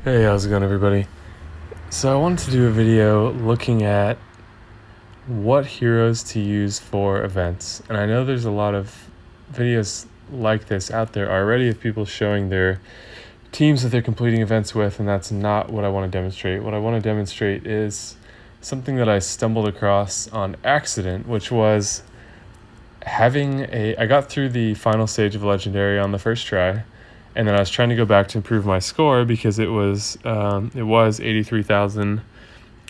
Hey, how's it going, everybody? So I wanted to do a video looking at what heroes to use for events. And I know there's a lot of videos like this out there already of people showing their teams that they're completing events with, and that's not what I want to demonstrate. What I want to demonstrate is something that I stumbled across on accident, which was I got through the final stage of Legendary on the first try, and then I was trying to go back to improve my score because it was 83,000,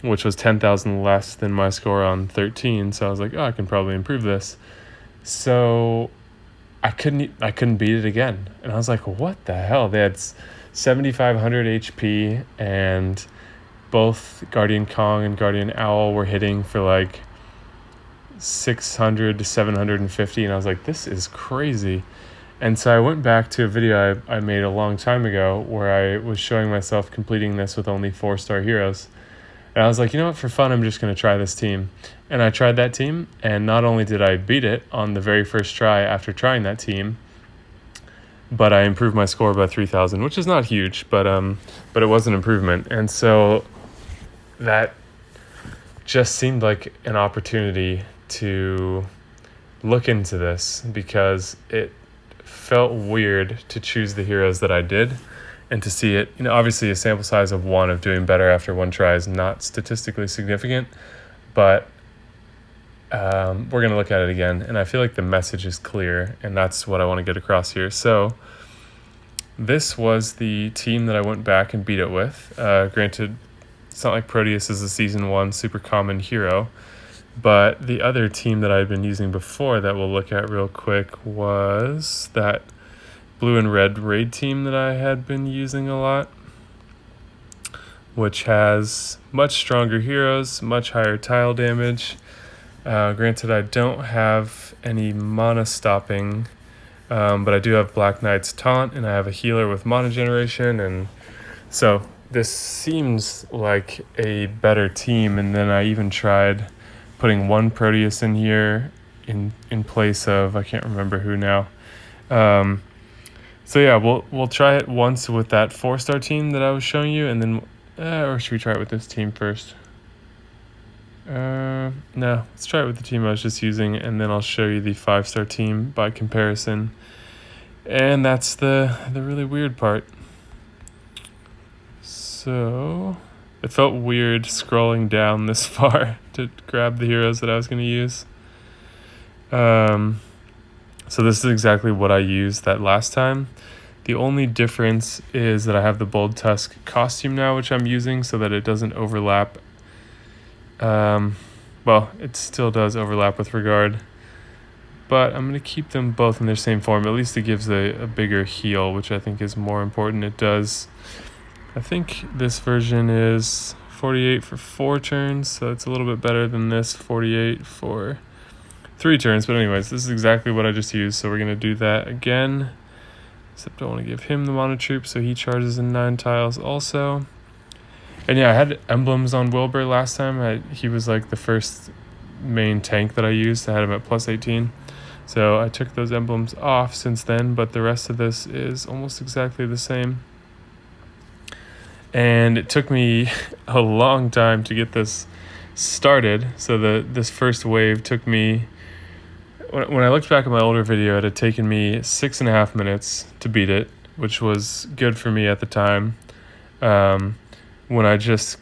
which was 10,000 less than my score on 13. So I was like, oh, I can probably improve this. So I couldn't beat it again, and I was like, what the hell? They had 7,500 HP, and both Guardian Kong and Guardian Owl were hitting for like 600 to 750, and I was like, this is crazy. And so I went back to a video I made a long time ago where I was showing myself completing this with only 4-star heroes. And I was like, you know what, for fun, I'm just going to try this team. And I tried that team, and not only did I beat it on the very first try after trying that team, but I improved my score by 3,000, which is not huge, but it was an improvement. And so that just seemed like an opportunity to look into this, because it felt weird to choose the heroes that I did and to see it. Obviously a sample size of one of doing better after one try is not statistically significant, but we're going to look at it again, and I feel like the message is clear, and that's what I want to get across here. So this was the team that I went back and beat it with. Granted, it's not like Proteus is a season 1 super common hero, but the other team that I'd been using before that we'll look at real quick was that blue and red raid team that I had been using a lot, which has much stronger heroes, much higher tile damage. Granted, I don't have any mana stopping, but I do have Black Knight's taunt, and I have a healer with mana generation, and so this seems like a better team. And then I even tried putting one Proteus in here in place of, I can't remember who now. So yeah, we'll try it once with that 4-star team that I was showing you, and then or should we try it with this team first? No, let's try it with the team I was just using, and then I'll show you the 5-star team by comparison. And that's the really weird part. So it felt weird scrolling down this far to grab the heroes that I was going to use. So this is exactly what I used that last time. The only difference is that I have the Bold Tusk costume now, which I'm using so that it doesn't overlap. Well, it still does overlap with Regard, but I'm going to keep them both in their same form. At least it gives a bigger heal, which I think is more important. It does. I think this version is 48 for 4 turns, so it's a little bit better than this 48 for 3 turns. But anyways, this is exactly what I just used, so we're going to do that again. Except I want to give him the Mana Troop, so he charges in 9 tiles also. And yeah, I had emblems on Wilbur last time. He was like the first main tank that I used. I had him at plus 18. So I took those emblems off since then, but the rest of this is almost exactly the same. And it took me a long time to get this started. So this first wave took me, when I looked back at my older video, it had taken me 6.5 minutes to beat it, which was good for me at the time. When I just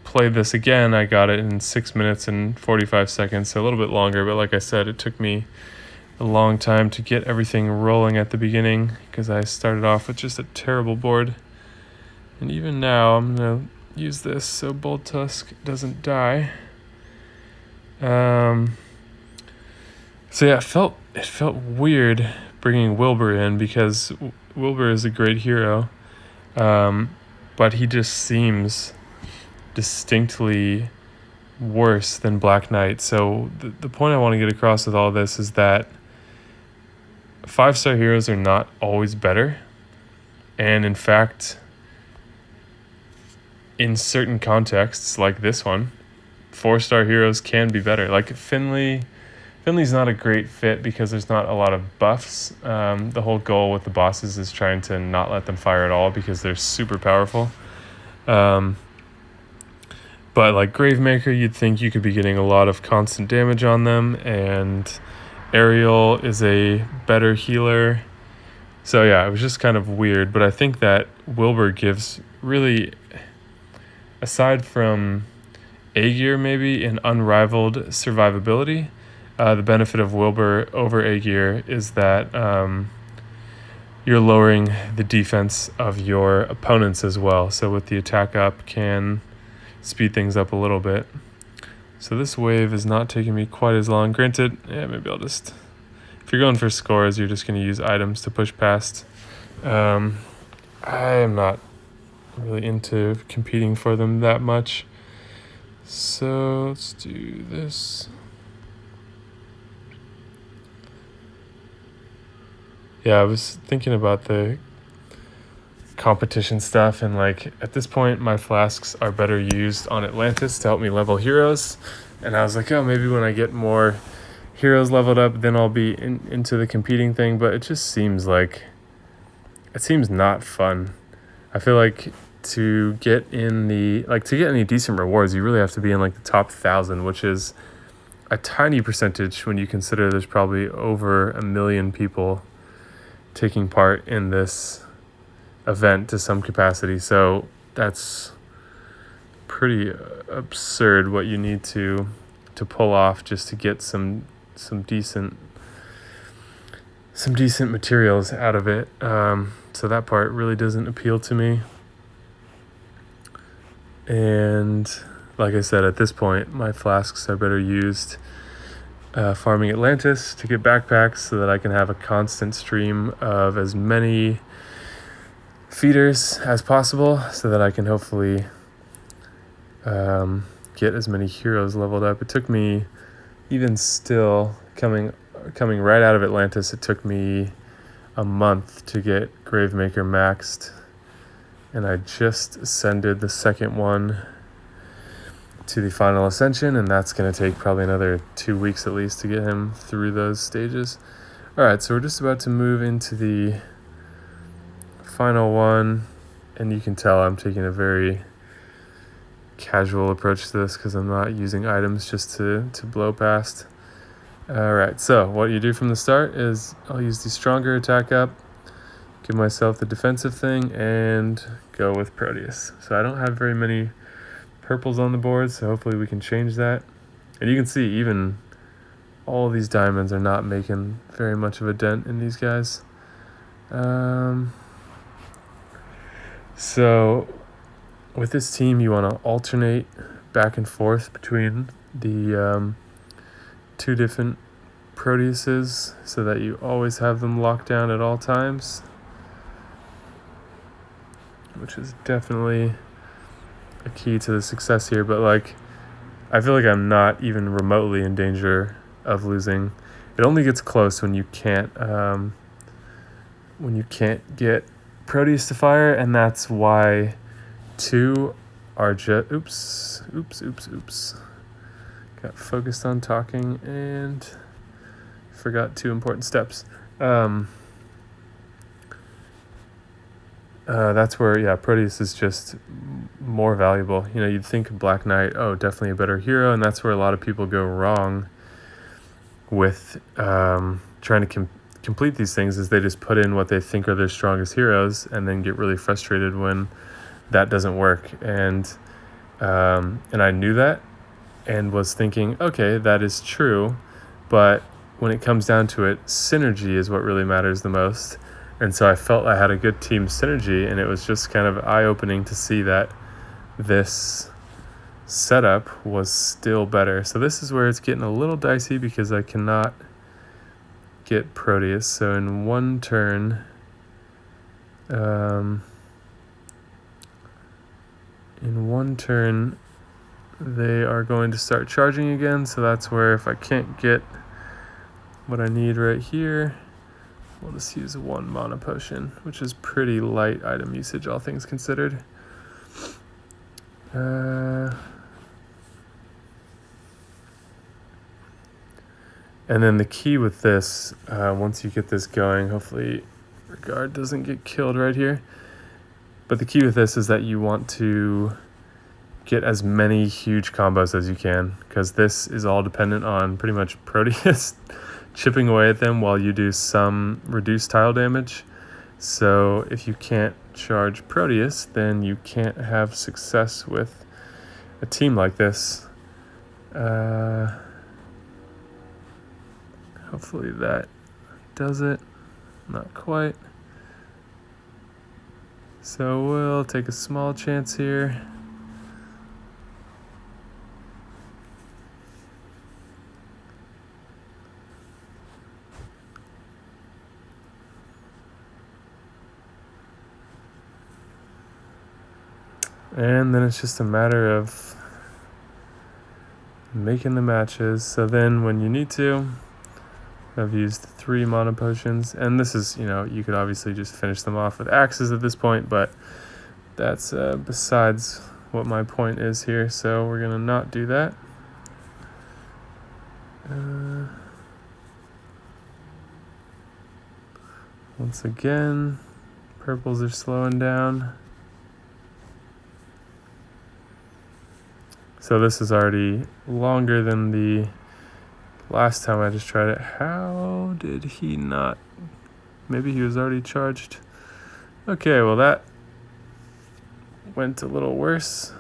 played this again, I got it in 6 minutes and 45 seconds, so a little bit longer. But like I said, it took me a long time to get everything rolling at the beginning because I started off with just a terrible board. And even now, I'm going to use this so Bold Tusk doesn't die. So yeah, it felt weird bringing Wilbur in, because Wilbur is a great hero, but he just seems distinctly worse than Black Knight. So the point I want to get across with all this is that 5-star heroes are not always better, and in fact, in certain contexts like this one, 4-star heroes can be better. Like Finley Finley's not a great fit because there's not a lot of buffs. The whole goal with the bosses is trying to not let them fire at all because they're super powerful. But like Gravemaker, you'd think you could be getting a lot of constant damage on them, and Ariel is a better healer. So yeah, it was just kind of weird, but I think that Wilbur gives really, aside from Aegir maybe, an unrivaled survivability. The benefit of Wilbur over Aegir is that you're lowering the defense of your opponents as well. So with the attack up can speed things up a little bit. So this wave is not taking me quite as long. Granted, maybe I'll just... If you're going for scores, you're just going to use items to push past. I am not really into competing for them that much. So let's do this. Yeah, I was thinking about the competition stuff, and like at this point my flasks are better used on Atlantis to help me level heroes. And I was like, oh, maybe when I get more heroes leveled up, then I'll be into the competing thing. But it just seems like it seems not fun. I feel like to get any decent rewards, you really have to be in like the top 1,000, which is a tiny percentage when you consider there's probably over 1 million people taking part in this event to some capacity. So that's pretty absurd what you need to pull off just to get some decent materials out of it. So that part really doesn't appeal to me. And like I said, at this point, my flasks are better used farming Atlantis to get backpacks so that I can have a constant stream of as many feeders as possible so that I can hopefully get as many heroes leveled up. It took me, even still, coming right out of Atlantis, it took me a month to get Gravemaker maxed. And I just ascended the second one to the final ascension, and that's going to take probably another 2 weeks at least to get him through those stages. Alright, so we're just about to move into the final one, and you can tell I'm taking a very casual approach to this because I'm not using items just to blow past. Alright, so what you do from the start is I'll use the stronger attack up, give myself the defensive thing, and go with Proteus. So I don't have very many purples on the board, so hopefully we can change that. And you can see even all these diamonds are not making very much of a dent in these guys. So with this team, you want to alternate back and forth between the two different Proteuses so that you always have them locked down at all times, which is definitely a key to the success here. But like, I feel like I'm not even remotely in danger of losing. It only gets close when you can't get Proteus to fire, and that's why two are just oops. Got focused on talking and forgot 2 important steps. That's where, Proteus is just more valuable. You know, you'd think Black Knight, definitely a better hero, and that's where a lot of people go wrong with trying to complete these things, is they just put in what they think are their strongest heroes and then get really frustrated when that doesn't work. And I knew that and was thinking, okay, that is true, but when it comes down to it, synergy is what really matters the most. And so I felt I had a good team synergy, and it was just kind of eye-opening to see that this setup was still better. So this is where it's getting a little dicey because I cannot get Proteus. So in one turn, they are going to start charging again. So that's where, if I can't get what I need right here, we'll just use 1 mana potion, which is pretty light item usage, all things considered. And then the key with this, once you get this going, hopefully Regard doesn't get killed right here. But the key with this is that you want to get as many huge combos as you can, because this is all dependent on pretty much Proteus chipping away at them while you do some reduced tile damage. So if you can't charge Proteus, then you can't have success with a team like this. Hopefully that does it. Not quite. So we'll take a small chance here. And then it's just a matter of making the matches. So then when you need to, I've used 3 mana potions. And this is, you could obviously just finish them off with axes at this point, but that's besides what my point is here. So we're going to not do that. Once again, purples are slowing down. So this is already longer than the last time I just tried it. How did he not? Maybe he was already charged. Okay, well that went a little worse.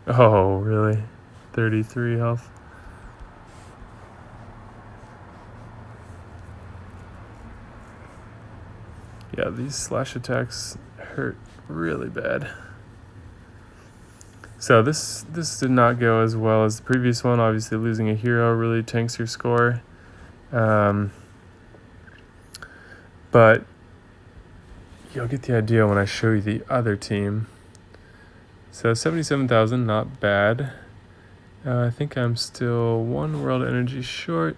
Oh, really? 33 health. Yeah, these slash attacks hurt really bad. So this did not go as well as the previous one. Obviously, losing a hero really tanks your score. But you'll get the idea when I show you the other team. So 77,000, not bad. I think I'm still 1 world energy short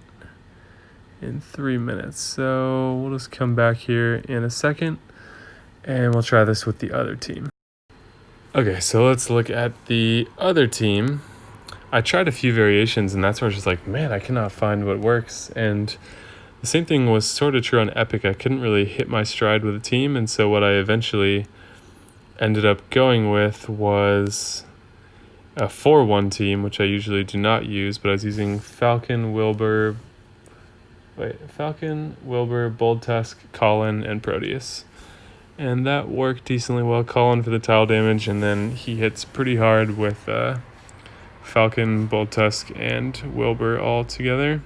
in 3 minutes. So we'll just come back here in a second and we'll try this with the other team. Okay, so let's look at the other team. I tried a few variations and that's where I was just like, man, I cannot find what works. And the same thing was sort of true on Epic. I couldn't really hit my stride with a team, and so what I eventually ended up going with was a 4-1 team, which I usually do not use, but I was using Falcon, Wilbur, Bold Tusk, Colin, and Proteus. And that worked decently well. Colin for the tile damage, and then he hits pretty hard with Falcon, Bold Tusk, and Wilbur all together.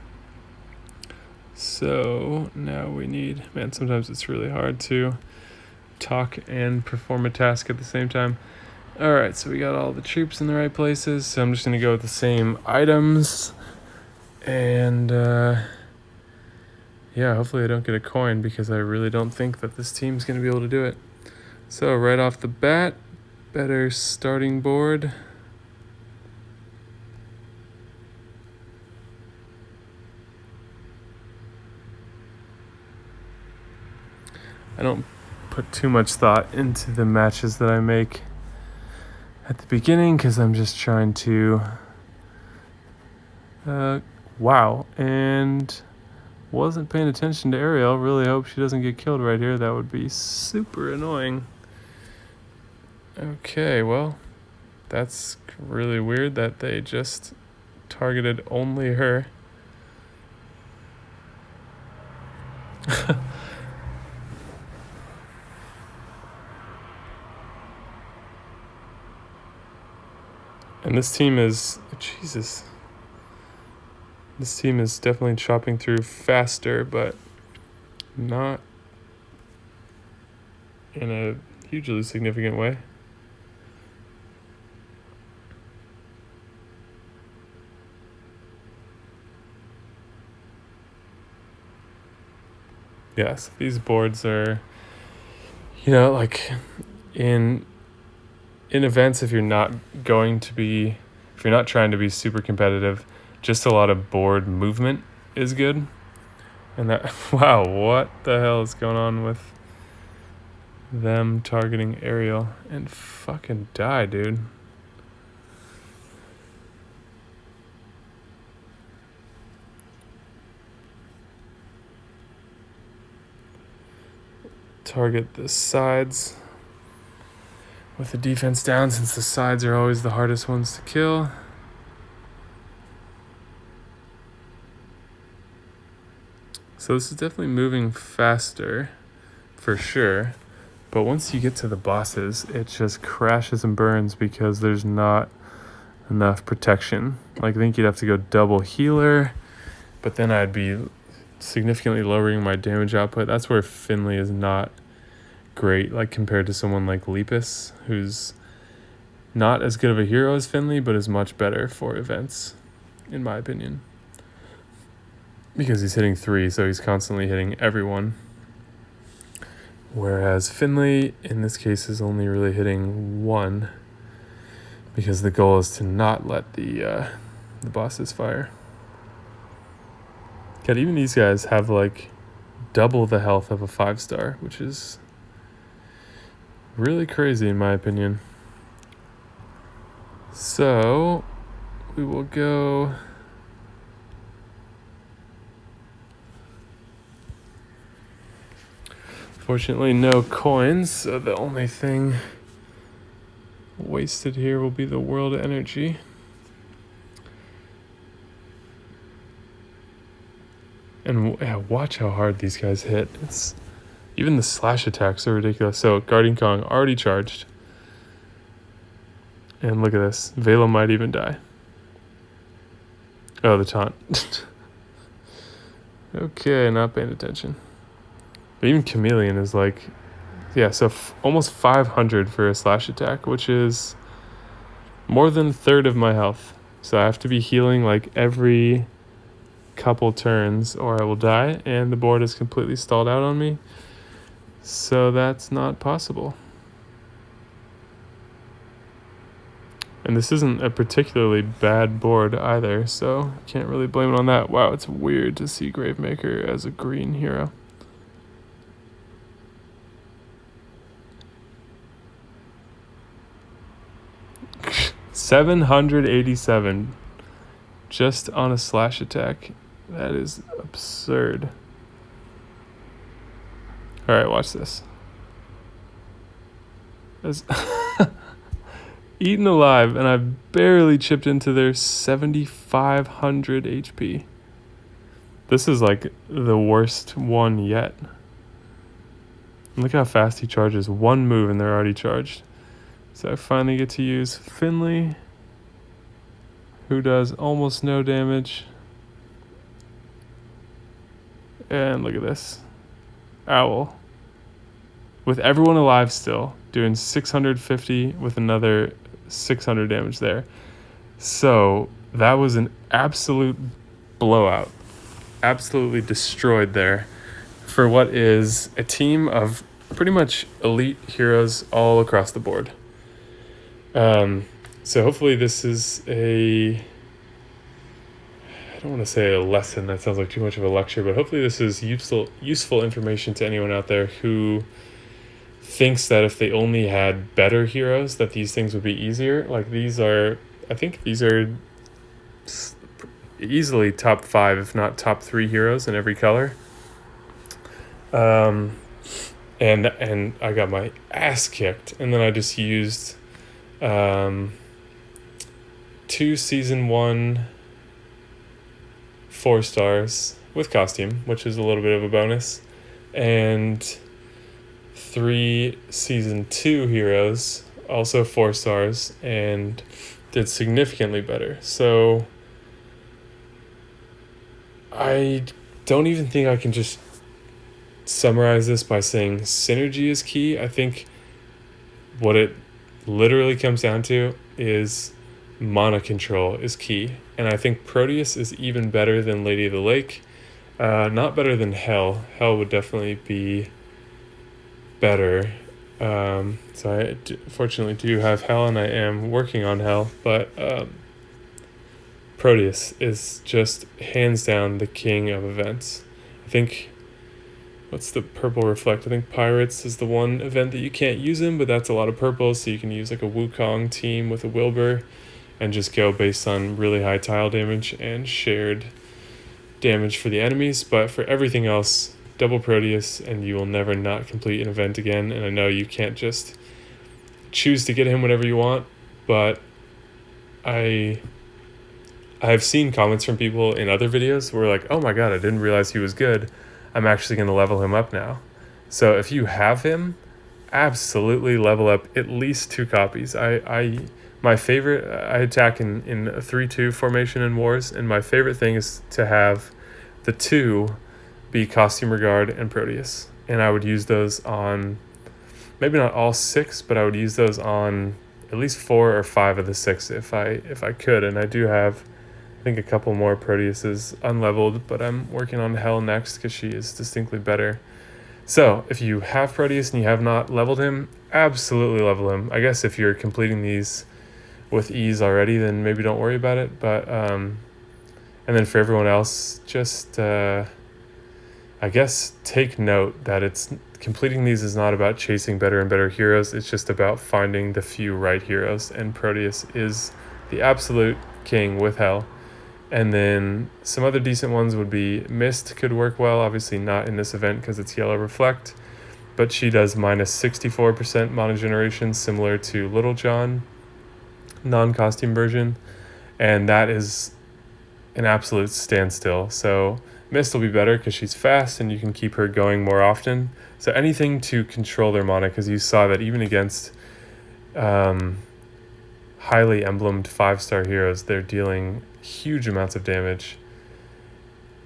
So now we need, sometimes it's really hard to talk and perform a task at the same time. All right, so we got all the troops in the right places. So I'm just going to go with the same items. And hopefully I don't get a coin, because I really don't think that this team's going to be able to do it. So right off the bat, better starting board. I don't put too much thought into the matches that I make at the beginning, because I'm just trying to wow, and wasn't paying attention to Ariel. Really hope she doesn't get killed right here. That would be super annoying. Okay, well, that's really weird that they just targeted only her. And this team is, Jesus. This team is definitely chopping through faster, but not in a hugely significant way. Yes, these boards are, like in events, if you're not trying to be super competitive, just a lot of board movement is good. And that, wow, what the hell is going on with them targeting Ariel? And fucking die, dude. target the sides with the defense down, since the sides are always the hardest ones to kill. So this is definitely moving faster, for sure. But once you get to the bosses, it just crashes and burns because there's not enough protection. Like, I think you'd have to go double healer, but then I'd be significantly lowering my damage output. That's where Finley is not great, like compared to someone like Lepus, who's not as good of a hero as Finley, but is much better for events, in my opinion. Because he's hitting 3, so he's constantly hitting everyone. Whereas Finley, in this case, is only really hitting 1, because the goal is to not let the bosses fire. God, even these guys have like double the health of a 5-star, which is really crazy in my opinion. So we will go. Fortunately, no coins, so the only thing wasted here will be the world energy. And yeah, watch how hard these guys hit. It's even the slash attacks are ridiculous. So Guardian Kong already charged. And look at this. Vela might even die. Oh, the taunt. Okay, not paying attention. But even Chameleon is like, yeah, so almost 500 for a slash attack, which is more than a third of my health. So I have to be healing like every couple turns or I will die, and the board is completely stalled out on me. So that's not possible. And this isn't a particularly bad board either, so can't really blame it on that. Wow, it's weird to see Gravemaker as a green hero. $787 just on a slash attack. That is absurd. All right, watch this. Eaten alive, and I've barely chipped into their 7,500 HP. This is like the worst one yet. Look how fast he charges. One move and they're already charged. So I finally get to use Finley, who does almost no damage. And look at this. Owl. With everyone alive still, doing 650 with another 600 damage there. So that was an absolute blowout. Absolutely destroyed there for what is a team of pretty much elite heroes all across the board. So hopefully this is I don't want to say a lesson, that sounds like too much of a lecture, but hopefully this is useful information to anyone out there who thinks that if they only had better heroes that these things would be easier. Like I think these are easily top 5 if not top 3 heroes in every color. And I got my ass kicked, and then I just used 2 season 1 4-stars with costume, which is a little bit of a bonus, and 3 season 2 heroes, also 4-stars, and did significantly better. So I don't even think I can just summarize this by saying synergy is key. I think what it literally comes down to is mana control is key. And I think Proteus is even better than Lady of the Lake. Not better than Hell. Hell would definitely be better. So I fortunately do have Hell, and I am working on Hell. But Proteus is just hands down the king of events. I think, what's the purple reflect? I think Pirates is the one event that you can't use him, but that's a lot of purple, so you can use like a Wukong team with a Wilbur and just go based on really high tile damage and shared damage for the enemies. But for everything else, double Proteus, and you will never not complete an event again. And I know you can't just choose to get him whenever you want, but I've seen comments from people in other videos where like, oh my god, I didn't realize he was good. I'm actually going to level him up now. So if you have him, absolutely level up at least 2 copies. My favorite, I attack in a 3-2 formation in wars, and my favorite thing is to have the 2 be Costumer Guard and Proteus. And I would use those on, maybe not all 6, but I would use those on at least 4 or 5 of the 6 if I could. And I do have, I think, a couple more Proteuses unleveled, but I'm working on Hell next because she is distinctly better. So if you have Proteus and you have not leveled him, absolutely level him. I guess if you're completing these with ease already, then maybe don't worry about it. But and then for everyone else, just I guess take note that it's completing these is not about chasing better and better heroes. It's just about finding the few right heroes, and Proteus is the absolute king with Hell. And then some other decent ones would be Mist could work well, obviously not in this event because it's Yellow Reflect, but she does minus 64% mana generation, similar to Little John, non-costume version, and that is an absolute standstill. So Mist will be better because she's fast and you can keep her going more often. So anything to control their mana, because you saw that even against highly emblemed 5-star heroes, they're dealing huge amounts of damage,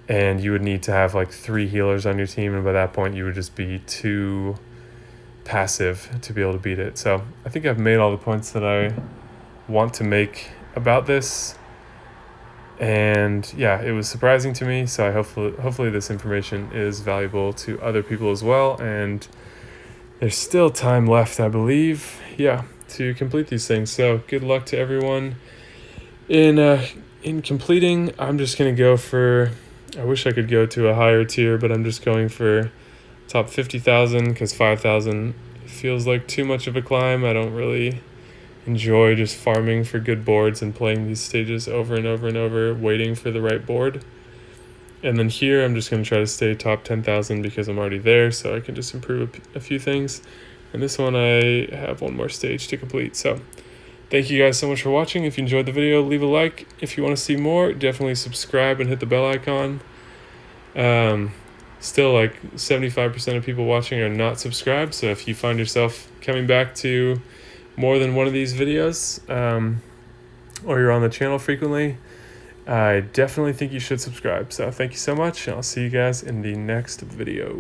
and you would need to have like 3 healers on your team, and by that point you would just be too passive to be able to beat it. So I think I've made all the points that I want to make about this, and yeah, it was surprising to me, so I hopefully this information is valuable to other people as well. And there's still time left, I believe, to complete these things. So good luck to everyone in completing. I'm just gonna go for, I wish I could go to a higher tier, but I'm just going for top 50,000 because 5,000 feels like too much of a climb. I don't really enjoy just farming for good boards and playing these stages over and over and over, waiting for the right board. And then here I'm just going to try to stay top 10,000 because I'm already there, so I can just improve a few things. And this one I have one more stage to complete. So thank you guys so much for watching. If you enjoyed the video, leave a like. If you want to see more, definitely subscribe and hit the bell icon. Still, like 75% of people watching are not subscribed, so if you find yourself coming back to more than one of these videos, or you're on the channel frequently, I definitely think you should subscribe. So thank you so much, and I'll see you guys in the next video.